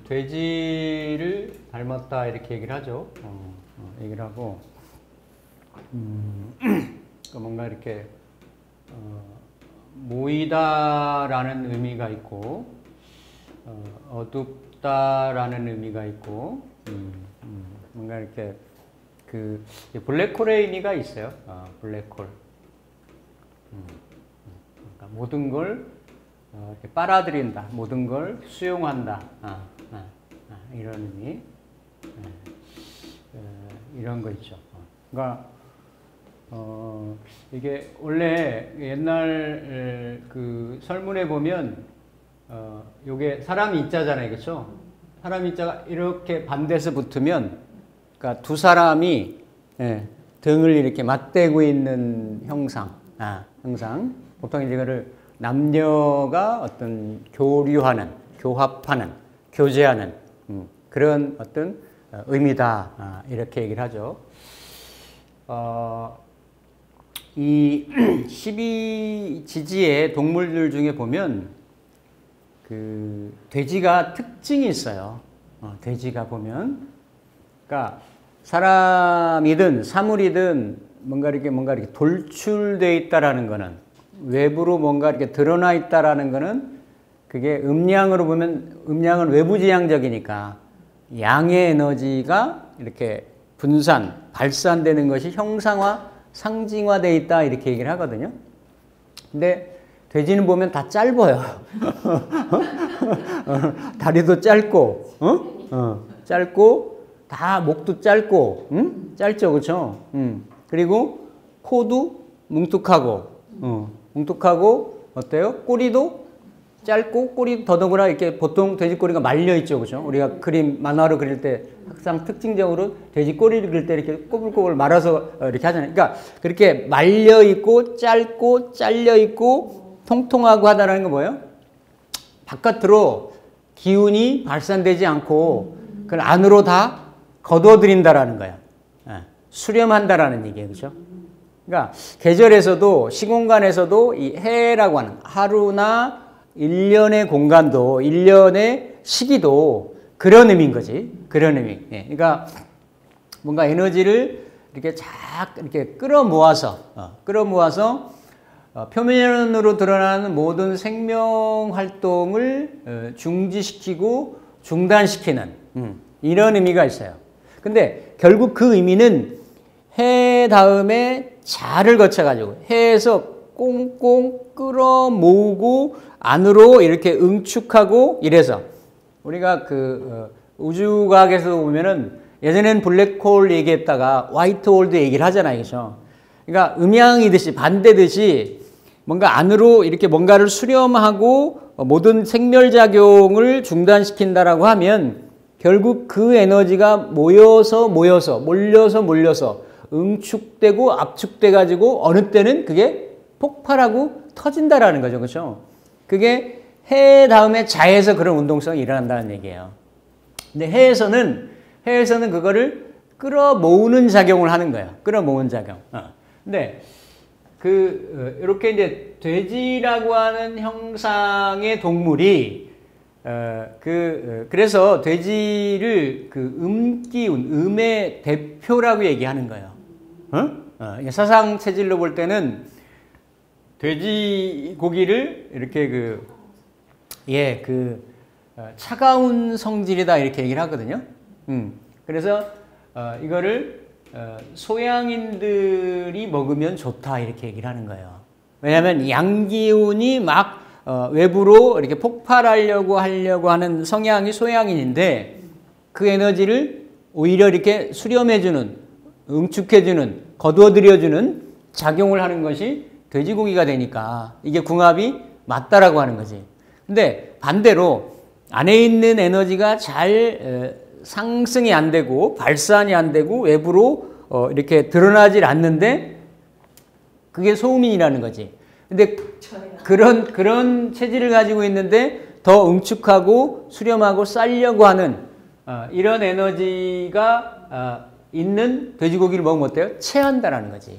돼지를 닮았다 이렇게 얘기를 하죠. 얘기를 하고 뭔가 이렇게 모이다라는 의미가 있고 어둡다라는 의미가 있고 뭔가 이렇게 그 블랙홀의 의미가 있어요. 블랙홀. 그러니까 모든 걸 이렇게 빨아들인다, 모든 걸 수용한다. 이런 의미. 이런 거 있죠. 그러니까 이게 원래 옛날 그 설문에 보면 요게 사람이 있자잖아요, 그렇죠? 사람이 있자가 이렇게 반대서 붙으면, 그러니까 두 사람이 등을 이렇게 맞대고 있는 형상, 형상. 보통 이거를 남녀가 어떤 교류하는, 교합하는, 교제하는 그런 어떤 의미다, 이렇게 얘기를 하죠. 이 12지지의 동물들 중에 보면 그 돼지가 특징이 있어요. 돼지가 보면, 그러니까 사람이든 사물이든 뭔가 이렇게 돌출되어 있다라는 거는, 외부로 뭔가 이렇게 드러나 있다라는 거는, 그게 음량으로 보면 음량은 외부지향적이니까 양의 에너지가 이렇게 분산, 발산되는 것이 형상화, 상징화되어 있다 이렇게 얘기를 하거든요. 근데 돼지는 보면 다 짧아요. 다리도 짧고, 짧고, 다 목도 짧고, 짧죠, 그렇죠? 그리고 코도 뭉툭하고, 어때요? 꼬리도 짧고, 꼬리 더더구나 이렇게 보통 돼지 꼬리가 말려 있죠, 그렇죠? 우리가 그림 만화로 그릴 때 항상 특징적으로 돼지 꼬리를 그릴 때 이렇게 꼬불꼬불 말아서 이렇게 하잖아요. 그러니까 그렇게 말려 있고, 짧고, 잘려 있고, 통통하고 하다라는 건 뭐예요? 바깥으로 기운이 발산되지 않고 그걸 안으로 다 거둬들인다라는 거예요. 수렴한다라는 얘기예요, 그렇죠? 그러니까 계절에서도 시공간에서도 이 해라고 하는 하루나 1년의 공간도 1년의 시기도 그런 의미인 거지. 그런 의미. 그러니까 뭔가 에너지를 이렇게 이렇게 끌어모아서 표면으로 드러나는 모든 생명 활동을 중지시키고 중단시키는 이런 의미가 있어요. 근데 결국 그 의미는 해 다음에 자를 거쳐가지고 해에서 꽁꽁 끌어모으고 안으로 이렇게 응축하고 이래서 우리가 그 우주과학에서 보면은 예전에는 블랙홀 얘기했다가 화이트홀도 얘기를 하잖아요, 그렇죠? 그러니까 음양이듯이 반대듯이 뭔가 안으로 이렇게 뭔가를 수렴하고 모든 생멸작용을 중단시킨다라고 하면 결국 그 에너지가 몰려서 응축되고 압축돼 가지고 어느 때는 그게 폭발하고 터진다라는 거죠, 그렇죠? 그게 해 다음에 자에서 그런 운동성이 일어난다는 얘기예요. 근데 해에서는 그거를 끌어모으는 작용을 하는 거예요. 끌어모으는 작용. 근데 이렇게 이제 돼지라고 하는 형상의 동물이 그래서 돼지를 그 음기운, 음의 대표라고 얘기하는 거예요. 사상 체질로 볼 때는 돼지 고기를 이렇게 차가운 성질이다 이렇게 얘기를 하거든요. 그래서 이거를 소양인들이 먹으면 좋다 이렇게 얘기를 하는 거예요. 왜냐하면 양기운이 막 외부로 이렇게 폭발하려고 하는 성향이 소양인인데 그 에너지를 오히려 이렇게 수렴해주는, 응축해주는, 거두어들여주는 작용을 하는 것이 돼지고기가 되니까 이게 궁합이 맞다라고 하는 거지. 근데 반대로 안에 있는 에너지가 잘 상승이 안 되고 발산이 안 되고 외부로 이렇게 드러나질 않는데 그게 소음인이라는 거지. 근데 그런 체질을 가지고 있는데 더 응축하고 수렴하고 쌀려고 하는 이런 에너지가 있는 돼지고기를 먹으면 어때요? 체한다라는 거지.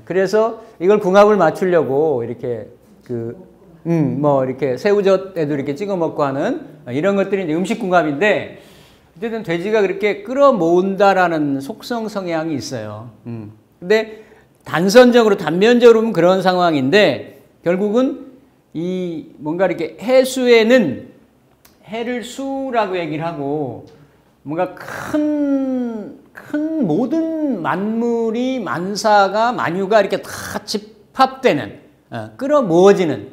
그래서 이걸 궁합을 맞추려고 이렇게 이렇게 새우젓에도 이렇게 찍어 먹고 하는 이런 것들이 이제 음식궁합인데 어쨌든 돼지가 그렇게 끌어모은다라는 속성 성향이 있어요. 근데 단선적으로 단면적으로 보면 그런 상황인데 결국은 이 뭔가 이렇게 해수에는 해를 수라고 얘기를 하고 뭔가 큰 모든 만물이 만사가 만유가 이렇게 다 집합되는 끌어모어지는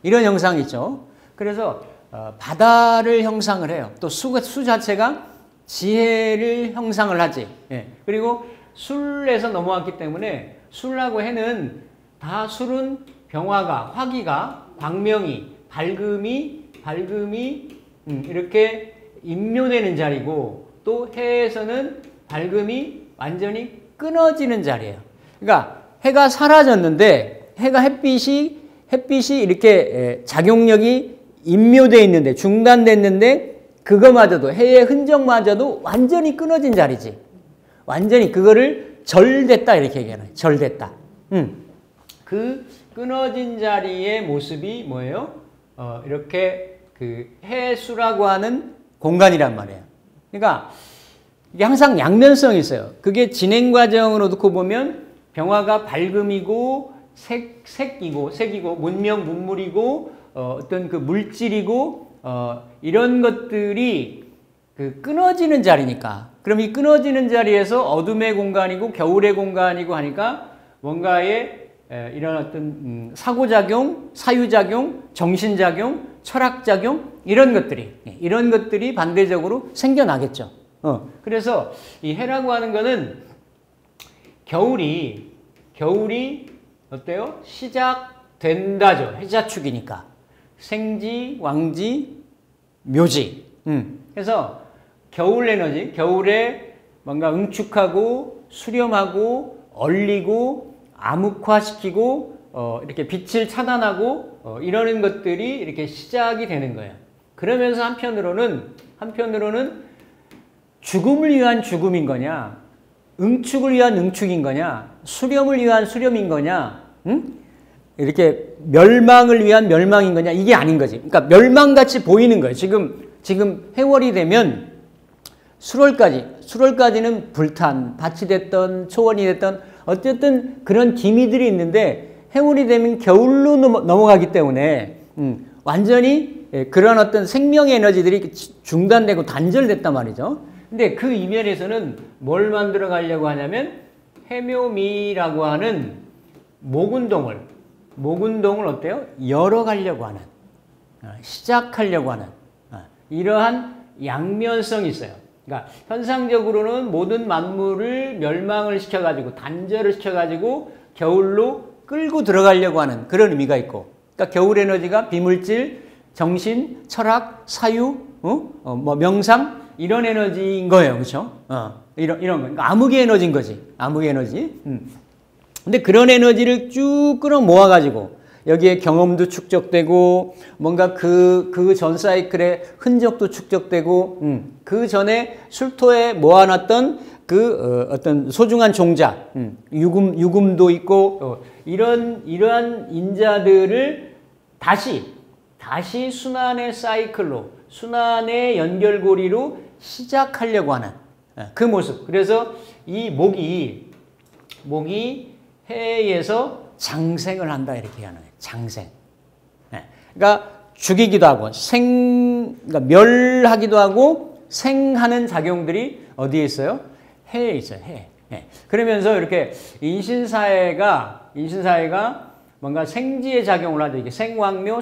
이런 형상이 있죠. 그래서 바다를 형상을 해요. 또 수 자체가 지혜를 형상을 하지. 그리고 술에서 넘어왔기 때문에 술하고 해는 다 술은 병화가 화기가 광명이 밝음이 이렇게 임묘되는 자리고 또 해에서는 밝음이 완전히 끊어지는 자리예요. 그러니까 해가 사라졌는데 햇빛이 이렇게 작용력이 임묘되어 있는데 중단됐는데 그거마저도 해의 흔적마저도 완전히 끊어진 자리지. 완전히 그거를 절됐다 이렇게 얘기하는 거예요. 절됐다. 그 끊어진 자리의 모습이 뭐예요? 이렇게 그 해수라고 하는 공간이란 말이에요. 그러니까 이게 항상 양면성이 있어요. 그게 진행 과정으로 놓고 보면 병화가 밝음이고 색이고 문명 문물이고 어떤 그 물질이고 이런 것들이 그 끊어지는 자리니까. 그럼 이 끊어지는 자리에서 어둠의 공간이고 겨울의 공간이고 하니까 뭔가의 이런 어떤 사고작용, 사유작용, 정신작용, 철학작용 이런 것들이 반대적으로 생겨나겠죠. 그래서 이 해라고 하는 거는 겨울이 어때요? 시작된다죠. 해자축이니까. 생지, 왕지, 묘지. 그래서 겨울 에너지, 겨울에 뭔가 응축하고 수렴하고 얼리고 암흑화시키고 이렇게 빛을 차단하고 이러는 것들이 이렇게 시작이 되는 거예요. 그러면서 한편으로는 죽음을 위한 죽음인 거냐, 응축을 위한 응축인 거냐, 수렴을 위한 수렴인 거냐, 이렇게 멸망을 위한 멸망인 거냐, 이게 아닌 거지. 그러니까 멸망같이 보이는 거예요. 지금 해월이 되면 수월까지는 불탄, 밭이 됐던 초원이 됐던 어쨌든 그런 기미들이 있는데 해월이 되면 겨울로 넘어가기 때문에 완전히 그런 어떤 생명의 에너지들이 중단되고 단절됐단 말이죠. 근데 그 이면에서는 뭘 만들어 가려고 하냐면 해묘미라고 하는 목운동을 어때요? 열어가려고 하는, 시작하려고 하는 이러한 양면성이 있어요. 그러니까 현상적으로는 모든 만물을 멸망을 시켜가지고 단절을 시켜가지고 겨울로 끌고 들어가려고 하는 그런 의미가 있고, 그러니까 겨울 에너지가 비물질, 정신, 철학, 사유, 뭐 명상 이런 에너지인 거예요, 그렇죠? 이런 거, 그러니까 암흑의 에너지인 거지, 암흑의 에너지. 근데 그런 에너지를 쭉 끌어 모아가지고 여기에 경험도 축적되고 뭔가 그 전 사이클의 흔적도 축적되고 그 전에 술토에 모아놨던 그 어떤 소중한 종자, 유금도 있고 이러한 인자들을 다시 순환의 사이클로, 순환의 연결고리로 시작하려고 하는 그 모습. 그래서 이 목이 해에서 장생을 한다 이렇게 하는 거예요. 장생. 그러니까 죽이기도 하고 그러니까 멸하기도 하고 생하는 작용들이 어디에 있어요? 해에 있어요. 해. 그러면서 이렇게 인신사회가 뭔가 생지의 작용을 하죠. 이게 생왕묘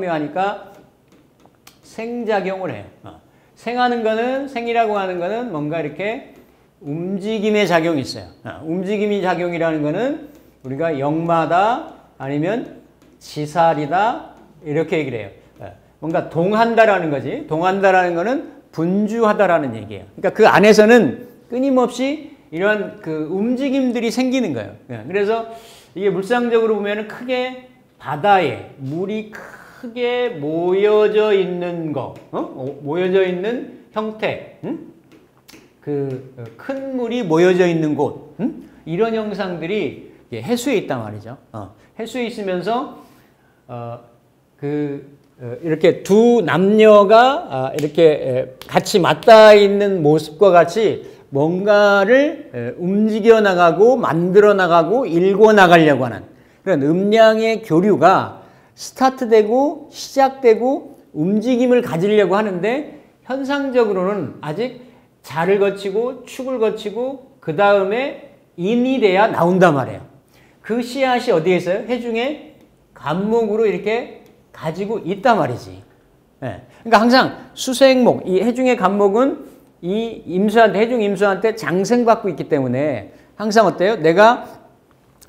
하니까 생작용을 해요. 생이라고 하는 거는 뭔가 이렇게 움직임의 작용이 있어요. 움직임의 작용이라는 거는 우리가 영마다 아니면 지살이다 이렇게 얘기를 해요. 뭔가 동한다라는 거지. 동한다라는 거는 분주하다라는 얘기예요. 그러니까 그 안에서는 끊임없이 이러한 그 움직임들이 생기는 거예요. 그래서 이게 물상적으로 보면은 크게 바다에 물이 크게 모여져 있는 거, 모여져 있는 형태, 그 큰 물이 모여져 있는 곳, 이런 형상들이 해수에 있단 말이죠. 해수에 있으면서 이렇게 두 남녀가 이렇게 같이 맞닿아 있는 모습과 같이 뭔가를 움직여 나가고 만들어 나가고 읽어 나가려고 하는 그런 음량의 교류가 스타트되고 시작되고 움직임을 가지려고 하는데 현상적으로는 아직 자를 거치고 축을 거치고 그 다음에 인이 돼야 나온단 말이에요. 그 씨앗이 어디에 있어요? 해중의 간목으로 이렇게 가지고 있단 말이지. 네. 그러니까 항상 수생목, 이 해중의 간목은 이 임수한테, 해중 임수한테 장생받고 있기 때문에 항상 어때요? 내가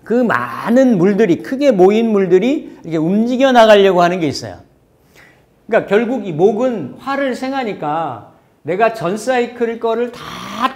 그 많은 물들이, 크게 모인 물들이 이렇게 움직여 나가려고 하는 게 있어요. 그러니까 결국 이 목은 화를 생하니까 내가 전 사이클 거를 다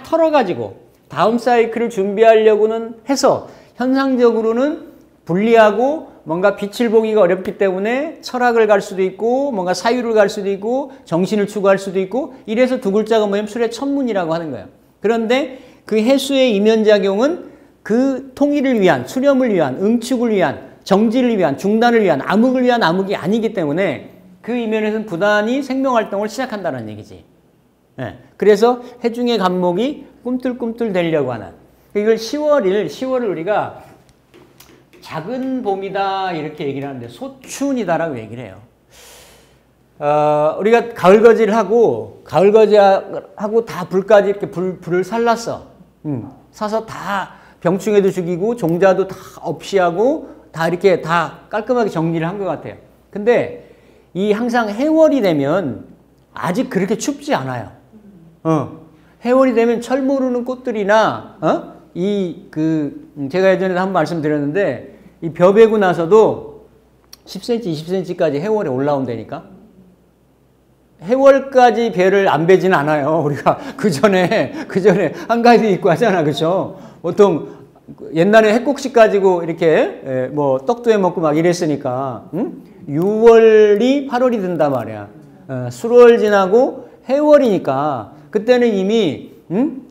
털어가지고 다음 사이클을 준비하려고는 해서 현상적으로는 불리하고 뭔가 빛을 보기가 어렵기 때문에 철학을 갈 수도 있고 뭔가 사유를 갈 수도 있고 정신을 추구할 수도 있고 이래서 두 글자가 뭐냐면 술의 천문이라고 하는 거예요. 그런데 그 해수의 이면작용은 그 통일을 위한, 수렴을 위한, 응축을 위한, 정지를 위한, 중단을 위한, 암흑을 위한 암흑이 아니기 때문에 그 이면에서는 부단히 생명활동을 시작한다는 얘기지. 네. 그래서 해중의 간목이 꿈틀꿈틀 되려고 하는 이걸 10월을 우리가 작은 봄이다 이렇게 얘기를 하는데 소춘이다라고 얘기를 해요. 우리가 가을거지를 하고 다 불까지 이렇게 불을 살랐어. 사서 다 병충해도 죽이고 종자도 다 없이하고 다 이렇게 다 깔끔하게 정리를 한 것 같아요. 근데 이 항상 해월이 되면 아직 그렇게 춥지 않아요. 해월이 되면 철 모르는 꽃들이나 제가 예전에 한번 말씀드렸는데 이 벼 베고 나서도 10cm, 20cm까지 해월에 올라온다니까. 해월까지 배를 안 베지는 않아요. 우리가 그 전에 한가위 입고 하잖아, 그렇죠? 보통 옛날에 핵국식 가지고 이렇게 뭐 떡도 해 먹고 막 이랬으니까 6월이 8월이 된단 말이야. 수월 지나고 해월이니까 그때는 이미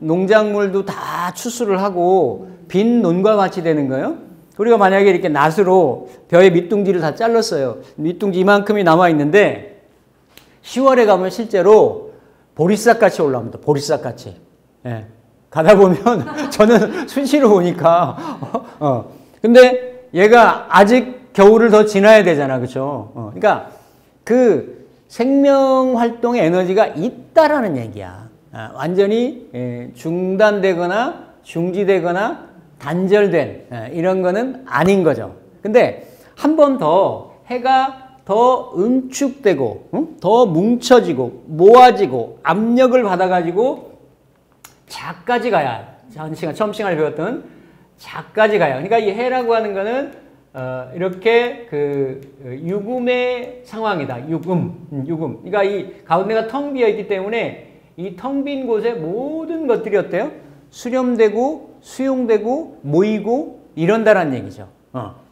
농작물도 다 추수를 하고 빈 논과 같이 되는 거예요. 우리가 만약에 이렇게 낫으로 벼의 밑둥지를 다 잘랐어요. 밑둥지 이만큼이 남아 있는데 10월에 가면 실제로 보리싹같이 올라옵니다. 보리싹같이. 예. 가다 보면 저는 수시로 오니까 근데 얘가 아직 겨울을 더 지나야 되잖아, 그렇죠? 그러니까 그 생명 활동의 에너지가 있다라는 얘기야. 완전히 중단되거나 중지되거나 단절된 이런 거는 아닌 거죠. 근데 한 번 더 해가 더 응축되고 더 뭉쳐지고 모아지고 압력을 받아가지고 자까지 가야, 처음 시간에 배웠던 자까지 가야. 그러니까 이 해라고 하는 거는 이렇게 그 유금의 상황이다. 유금. 그러니까 이 가운데가 텅 비어 있기 때문에 이 텅 빈 곳에 모든 것들이 어때요? 수렴되고 수용되고 모이고 이런다라는 얘기죠.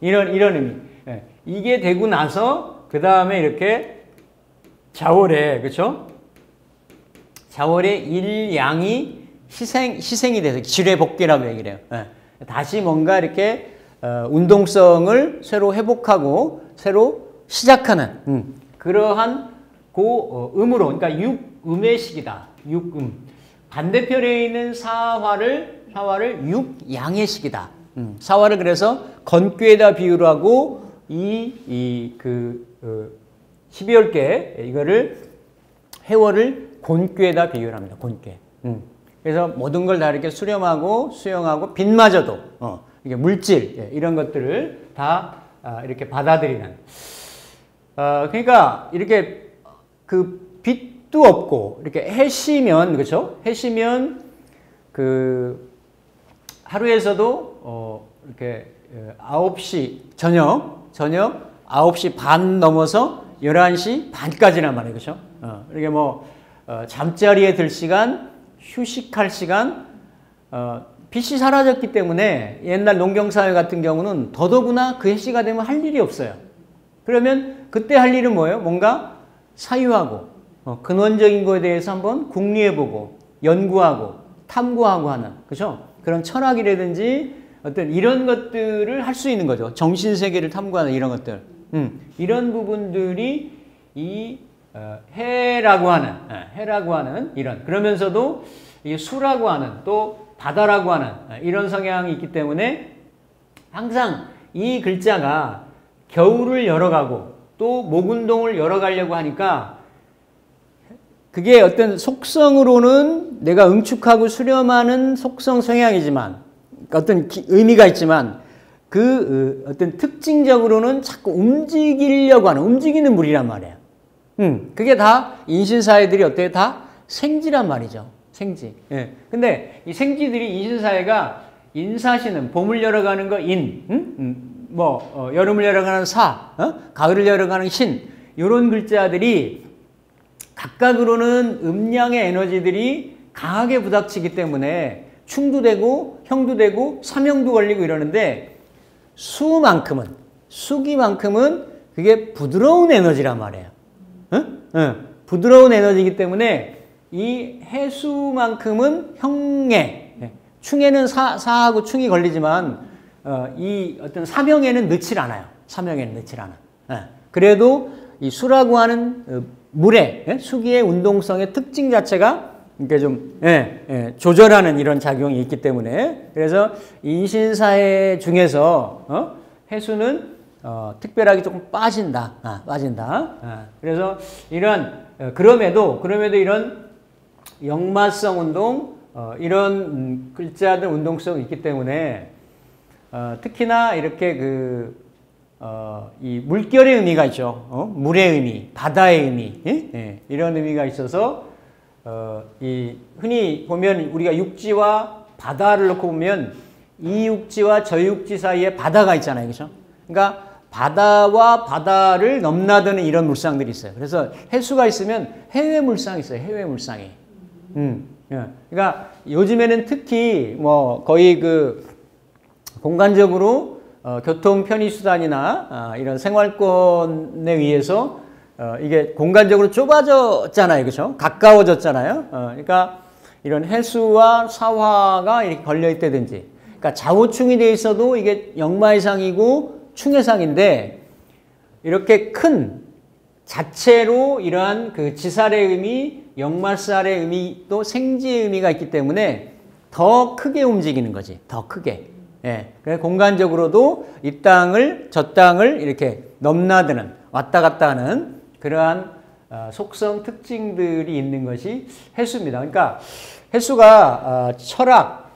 이런 의미. 예. 이게 되고 나서 그 다음에 이렇게 자월에, 그렇죠? 자월에 일양이 희생이 돼서 지뢰복귀라고 얘기를 해요. 예. 다시 뭔가 이렇게 운동성을 새로 회복하고 새로 시작하는 그러한 음으로, 그러니까 육음의 시기다. 육음. 반대편에 있는 사화를 육양의 시기다. 사화를 그래서 건꾀에다 비유를 하고 12월께 이거를 해월을 곤꾀에다 비유를 합니다. 곤꾀. 그래서 모든 걸 다 이렇게 수렴하고 수용하고 빛마저도 이게 물질 이런 것들을 다 이렇게 받아들이는. 그러니까 이렇게 그 빛도 없고 이렇게 해시면, 그렇죠? 해시면 그 하루에서도 이렇게 9시 저녁 9시 반 넘어서 11시 반까지란 말이에요. 그렇죠? 이게 뭐 잠자리에 들 시간, 휴식할 시간, 빛이 사라졌기 때문에 옛날 농경사회 같은 경우는 더더구나 그 해시가 되면 할 일이 없어요. 그러면 그때 할 일은 뭐예요? 뭔가 사유하고 근원적인 거에 대해서 한번 궁리해보고 연구하고 탐구하고 하는, 그렇죠? 그런 철학이라든지 어떤 이런 것들을 할 수 있는 거죠. 정신세계를 탐구하는 이런 것들. 이런 부분들이 이 해라고 하는 이런, 그러면서도 이 수라고 하는, 또 바다라고 하는 이런 성향이 있기 때문에 항상 이 글자가 겨울을 열어가고 또 목운동을 열어가려고 하니까 그게 어떤 속성으로는 내가 응축하고 수렴하는 속성 성향이지만 어떤 의미가 있지만 그 어떤 특징적으로는 자꾸 움직이려고 하는, 움직이는 물이란 말이에요. 그게 다 인신사회들이 어때요? 다 생지란 말이죠. 생지. 예. 근데 이 생지들이 인신사회가 인사시는 봄을 열어가는 거 인, 여름을 열어가는 사, 가을을 열어가는 신, 이런 글자들이 각각으로는 음양의 에너지들이 강하게 부닥치기 때문에 충도 되고 형도 되고 삼형도 걸리고 이러는데 수기만큼은 그게 부드러운 에너지란 말이에요. 부드러운 에너지이기 때문에 이 해수만큼은 형에, 충에는 사하고 충이 걸리지만 이 어떤 사명에는 넣질 않아요. 사명에는 넣질 않아. 그래도 이 수라고 하는 물의 수기의 운동성의 특징 자체가 이렇게 좀 조절하는 이런 작용이 있기 때문에, 그래서 인신사회 중에서 해수는 특별하게 조금 빠진다. 그래서 그럼에도 이런 역마성 운동, 이런 글자들 운동성이 있기 때문에 특히나 이렇게 이 물결의 의미가 있죠. 물의 의미, 바다의 의미, 이런 의미가 있어서 이 흔히 보면 우리가 육지와 바다를 놓고 보면 이 육지와 저 육지 사이에 바다가 있잖아요, 그렇죠? 그러니까 바다와 바다를 넘나드는 이런 물상들이 있어요. 그래서 해수가 있으면 해외 물상이 있어요. 해외 물상이. 그러니까 요즘에는 특히 거의 공간적으로 교통 편의 수단이나 이런 생활권에 의해서 이게 공간적으로 좁아졌잖아요, 그렇죠? 가까워졌잖아요. 그러니까 이런 해수와 사화가 이렇게 걸려 있다든지, 그러니까 좌우충이 돼 있어도 이게 역마해상이고 충해상인데 이렇게 큰 자체로 이러한 지살의 의미, 역마살의 의미, 또 생지의 의미가 있기 때문에 더 크게 움직이는 거지. 더 크게. 그래서 공간적으로도 이 땅을, 저 땅을 이렇게 넘나드는, 왔다 갔다 하는 그러한 속성 특징들이 있는 것이 해수입니다. 그러니까 해수가 철학,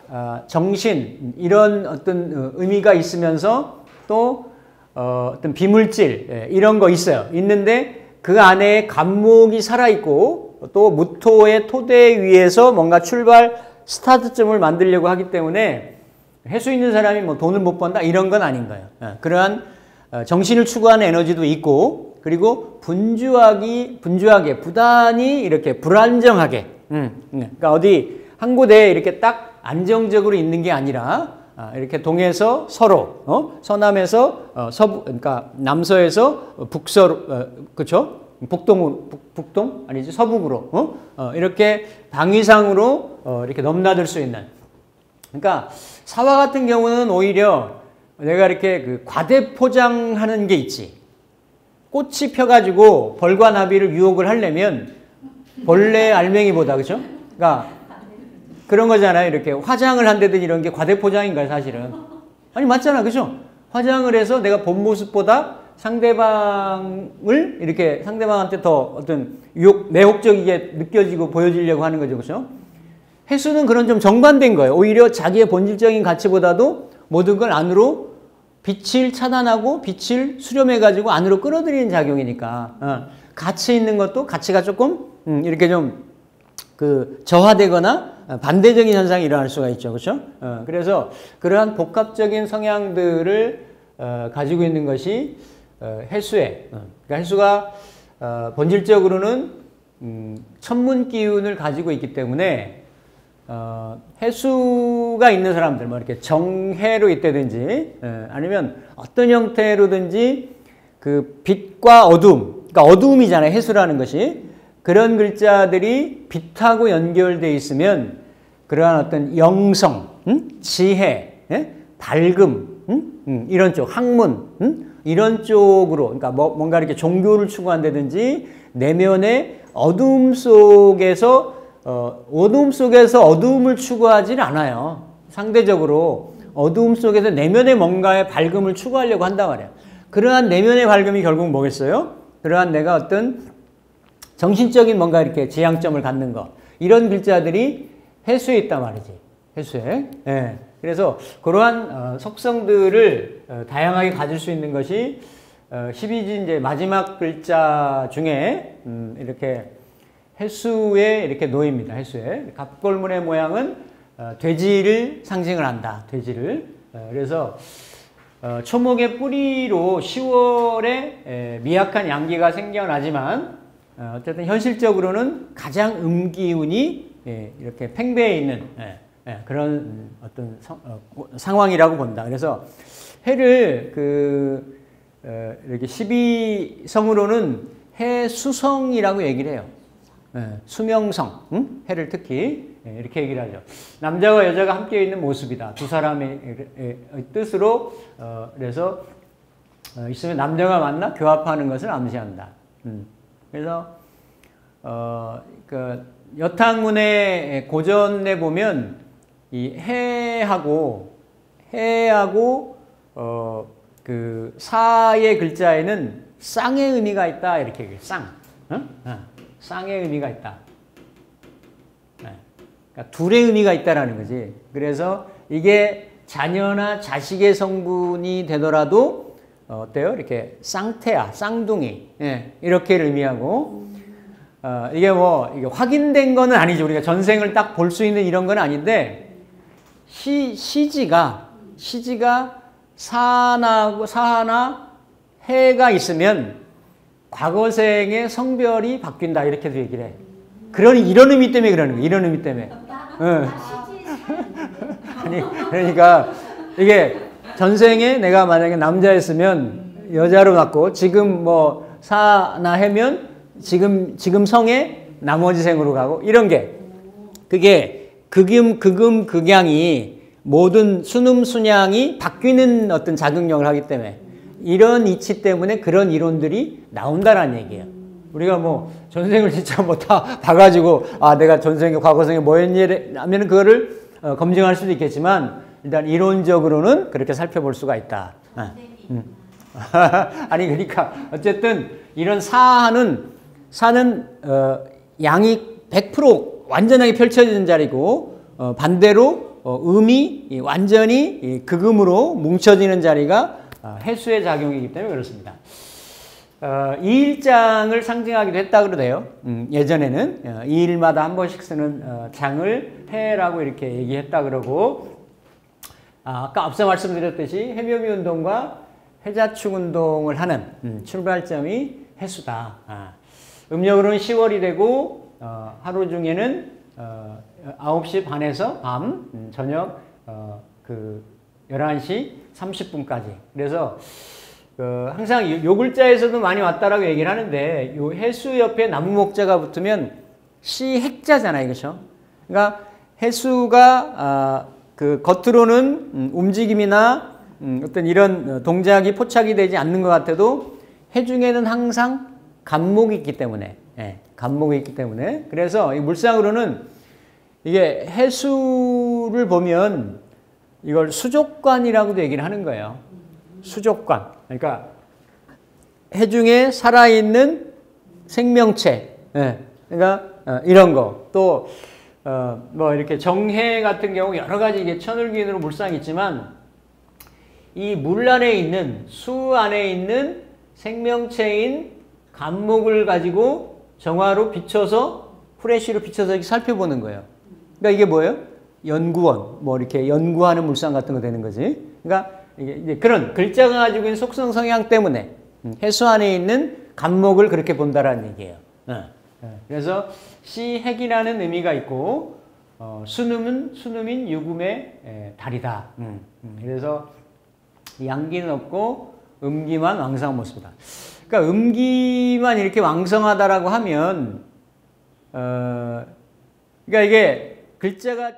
정신, 이런 어떤 의미가 있으면서 또 어떤 비물질, 이런 거 있어요. 있는데 그 안에 간목이 살아있고 또 무토의 토대 위에서 뭔가 출발 스타트점을 만들려고 하기 때문에 해수 있는 사람이 돈을 못 번다 이런 건 아닌 거예요. 그러한 정신을 추구하는 에너지도 있고, 그리고 분주하게 부단히 이렇게 불안정하게, 그러니까 어디 한 곳에 이렇게 딱 안정적으로 있는 게 아니라 이렇게 동에서 서로, 서남에서 서부, 그러니까 남서에서 북서로, 그렇죠? 북동 아니지, 서북으로, 이렇게 방위상으로 이렇게 넘나들 수 있는. 그러니까 사화 같은 경우는 오히려 내가 이렇게 과대 포장하는 게 있지. 꽃이 펴가지고 벌과 나비를 유혹을 하려면 벌레 알맹이보다, 그렇죠? 그러니까 그런 거잖아요. 이렇게 화장을 한다든지 이런 게 과대 포장인가요, 사실은? 아니, 맞잖아, 그렇죠? 화장을 해서 내가 본 모습보다 상대방한테 더 어떤 매혹적이게 느껴지고 보여지려고 하는 거죠, 그렇죠? 해수는 그런 좀 정반대인 거예요. 오히려 자기의 본질적인 가치보다도 모든 걸 안으로 빛을 차단하고 빛을 수렴해가지고 안으로 끌어들이는 작용이니까 가치 있는 것도 가치가 조금 이렇게 좀 저하되거나 반대적인 현상이 일어날 수가 있죠, 그렇죠? 그래서 그러한 복합적인 성향들을 가지고 있는 것이 해수예요. 그러니까 해수가 본질적으로는 천문 기운을 가지고 있기 때문에 해수가 있는 사람들, 이렇게 정해로 있다든지, 아니면 어떤 형태로든지 빛과 어둠, 그러니까 어두움이잖아요, 해수라는 것이. 그런 글자들이 빛하고 연결되어 있으면 그러한 어떤 영성, 지혜, 밝음, 이런 쪽, 학문, 이런 쪽으로, 그러니까 뭔가 이렇게 종교를 추구한다든지 내면의 어둠 속에서 어둠을 추구하지는 않아요. 상대적으로 어두움 속에서 내면의 뭔가의 밝음을 추구하려고 한단 말이에요. 그러한 내면의 밝음이 결국 뭐겠어요? 그러한 내가 어떤 정신적인 뭔가 이렇게 지향점을 갖는 것. 이런 글자들이 해수에 있단 말이지. 해수에. 예. 그래서 그러한 속성들을 다양하게 가질 수 있는 것이 12지 이제 마지막 글자 중에 이렇게 해수에 이렇게 놓입니다. 해수에. 갑골문의 모양은 돼지를 상징을 한다. 돼지를. 그래서 초목의 뿌리로 10월에 미약한 양기가 생겨나지만 어쨌든 현실적으로는 가장 음기운이 이렇게 팽배해 있는 그런 어떤 상황이라고 본다. 그래서 해를 이렇게 12성으로는 해수성이라고 얘기를 해요. 수명성, 해를 특히 이렇게 얘기를 하죠. 남자와 여자가 함께 있는 모습이다. 두 사람의 뜻으로 그래서 있으면 남녀가 만나 교합하는 것을 암시한다. 그래서 그 여탕문의 고전에 보면 이 해하고 그 사의 글자에는 쌍의 의미가 있다 이렇게 얘기해요. 쌍의 의미가 있다. 그러니까 둘의 의미가 있다라는 거지. 그래서 이게 자녀나 자식의 성분이 되더라도 어때요? 이렇게 쌍태야, 쌍둥이 이렇게 의미하고 이게 이게 확인된 거는 아니죠. 우리가 전생을 딱 볼 수 있는 이런 건 아닌데 시지가 사하나 해가 있으면 과거생의 성별이 바뀐다 이렇게도 얘기를 해. 이런 의미 때문에 그러는 거예요. 이런 의미 때문에. 아니 그러니까 이게 전생에 내가 만약에 남자였으면 여자로 낳고 지금 사나 해면 지금 성에 나머지 생으로 가고 이런 게 그게 극양이 모든 순양이 바뀌는 어떤 작용력을 하기 때문에 이런 이치 때문에 그런 이론들이 나온다라는 얘기예요. 우리가 전생을 진짜 다 봐가지고 내가 전생에 과거생에 뭐 했니 하면 그거를 검증할 수도 있겠지만 일단 이론적으로는 그렇게 살펴볼 수가 있다. 아니 그러니까 어쨌든 이런 사는 양이 100% 완전하게 펼쳐지는 자리고 반대로 음이 완전히 극음으로 뭉쳐지는 자리가 해수의 작용이기 때문에 그렇습니다. 이일장을 상징하기도 했다 그러대요. 예전에는 이일마다 한 번씩 쓰는 장을 해라고 이렇게 얘기했다 그러고 아까 앞서 말씀드렸듯이 해묘미 운동과 해자축 운동을 하는 출발점이 해수다. 음력으로는 10월이 되고 하루 중에는 9시 반에서 저녁 11시 30분까지. 그래서 항상 요 글자에서도 많이 왔다라고 얘기를 하는데 요 해수 옆에 나무 목자가 붙으면 시핵자잖아요. 그렇죠? 그러니까 해수가 그 겉으로는 움직임이나 어떤 이런 동작이 포착이 되지 않는 것 같아도 해 중에는 항상 간목이 있기 때문에 간목이 있기 때문에 그래서 이 물상으로는 이게 해수를 보면 이걸 수족관이라고도 얘기를 하는 거예요. 수족관. 그러니까 해 중에 살아있는 생명체. 그러니까 이런 거. 또 이렇게 정해 같은 경우 여러 가지 이게 천을기인으로 물상이 있지만 이 물 안에 있는 수 안에 있는 생명체인 간목을 가지고 정화로 비춰서 프레쉬로 비춰서 이렇게 살펴보는 거예요. 그러니까 이게 뭐예요? 연구원, 이렇게 연구하는 물상 같은 거 되는 거지. 그러니까 이제 그런 글자가 가지고 있는 속성 성향 때문에 해수 안에 있는 간목을 그렇게 본다라는 얘기예요. 그래서 시핵이라는 의미가 있고 수num인 유금의 달이다. 그래서 양기는 없고 음기만 왕성한 모습이다. 그러니까 음기만 이렇게 왕성하다라고 하면 그러니까 이게 글자가